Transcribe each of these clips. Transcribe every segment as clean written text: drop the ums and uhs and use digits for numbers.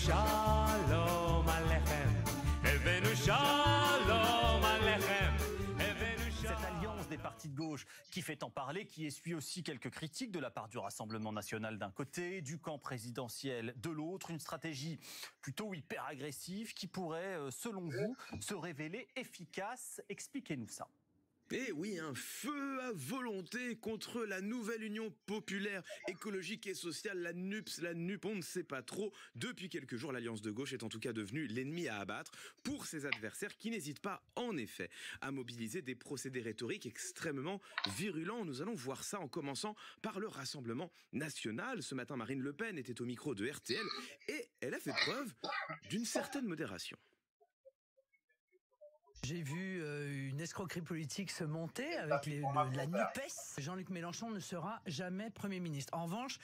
shalom aleichem, Evenu shalom aleichem, Evenu shalom. Cette alliance des partis de gauche qui fait en parler, qui essuie aussi quelques critiques de la part du Rassemblement national d'un côté, du camp présidentiel de l'autre, une stratégie plutôt hyper agressive qui pourrait, selon vous, se révéler efficace. Expliquez-nous ça. Et oui, un feu à volonté contre la nouvelle Union populaire, écologique et sociale, la NUPS, la NUP, on ne sait pas trop. Depuis quelques jours, l'Alliance de gauche est en tout cas devenue l'ennemi à abattre pour ses adversaires qui n'hésitent pas, en effet, à mobiliser des procédés rhétoriques extrêmement virulents. Nous allons voir ça en commençant par le Rassemblement national. Ce matin, Marine Le Pen était au micro de RTL et elle a fait preuve d'une certaine modération. J'ai vu une escroquerie politique se monter avec la NUPES. Jean-Luc Mélenchon ne sera jamais Premier ministre. En revanche,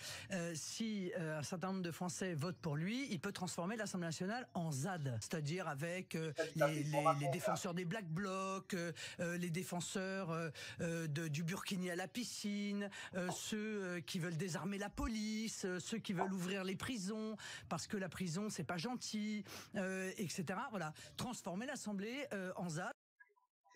si un certain nombre de Français votent pour lui, il peut transformer l'Assemblée nationale en ZAD. C'est-à-dire avec les défenseurs des Black Blocs, les défenseurs du Burkini à la piscine, ceux qui veulent désarmer la police, ceux qui veulent ouvrir les prisons parce que la prison c'est pas gentil, etc. Voilà, transformer l'Assemblée en ZAD.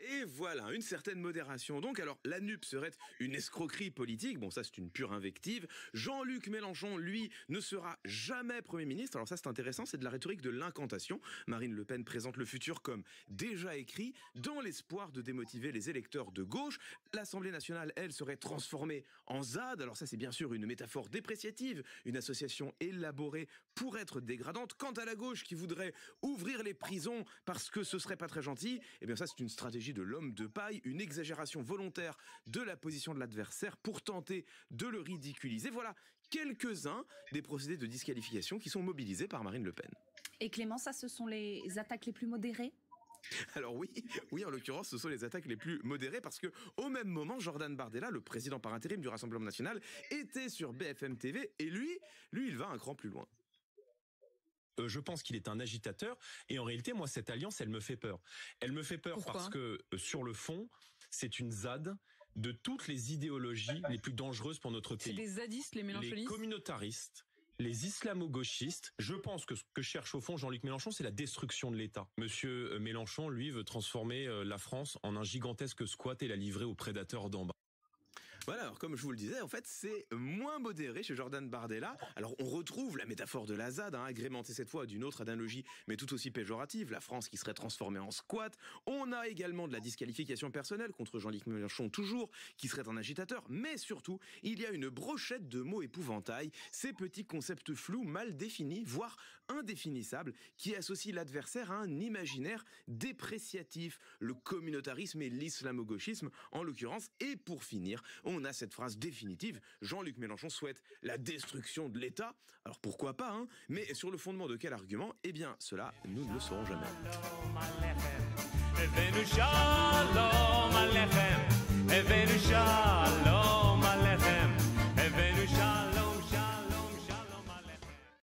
Et voilà, une certaine modération. Donc, alors, la NUP serait une escroquerie politique. Bon, ça, c'est une pure invective. Jean-Luc Mélenchon, lui, ne sera jamais Premier ministre. Alors ça, c'est intéressant, c'est de la rhétorique de l'incantation. Marine Le Pen présente le futur comme déjà écrit, dans l'espoir de démotiver les électeurs de gauche. L'Assemblée nationale, elle, serait transformée en ZAD. Alors ça, c'est bien sûr une métaphore dépréciative, une association élaborée pour être dégradante. Quant à la gauche qui voudrait ouvrir les prisons parce que ce serait pas très gentil, eh bien ça, c'est une stratégie de l'homme de paille, une exagération volontaire de la position de l'adversaire pour tenter de le ridiculiser. Voilà quelques-uns des procédés de disqualification qui sont mobilisés par Marine Le Pen. Et Clément, ça, ce sont les attaques les plus modérées ? Alors oui, en l'occurrence, ce sont les attaques les plus modérées parce que au même moment, Jordan Bardella, le président par intérim du Rassemblement national, était sur BFM TV et lui, il va un cran plus loin. Je pense qu'il est un agitateur et en réalité, moi, cette alliance, elle me fait peur. Elle me fait peur Pourquoi ? parce que sur le fond, c'est une ZAD de toutes les idéologies les plus dangereuses pour notre pays. C'est des zadistes, les Les mélenchonistes. communautaristes, les islamo-gauchistes. Je pense que ce que cherche au fond Jean-Luc Mélenchon, c'est la destruction de l'État. Monsieur Mélenchon, lui, veut transformer la France en un gigantesque squat et la livrer aux prédateurs d'en bas. Voilà, alors comme je vous le disais, en fait, c'est moins modéré chez Jordan Bardella. Alors on retrouve la métaphore de la ZAD, agrémentée cette fois d'une autre analogie, mais tout aussi péjorative, la France qui serait transformée en squat. On a également de la disqualification personnelle contre Jean-Luc Mélenchon toujours, qui serait un agitateur, mais surtout, il y a une brochette de mots épouvantails, ces petits concepts flous, mal définis, voire indéfinissables, qui associent l'adversaire à un imaginaire dépréciatif, le communautarisme et l'islamo-gauchisme en l'occurrence. Et pour finir, on a cette phrase définitive, Jean-Luc Mélenchon souhaite la destruction de l'État. Alors pourquoi pas, mais sur le fondement de quel argument? Eh bien, cela, nous ne le saurons jamais. Evenu shalom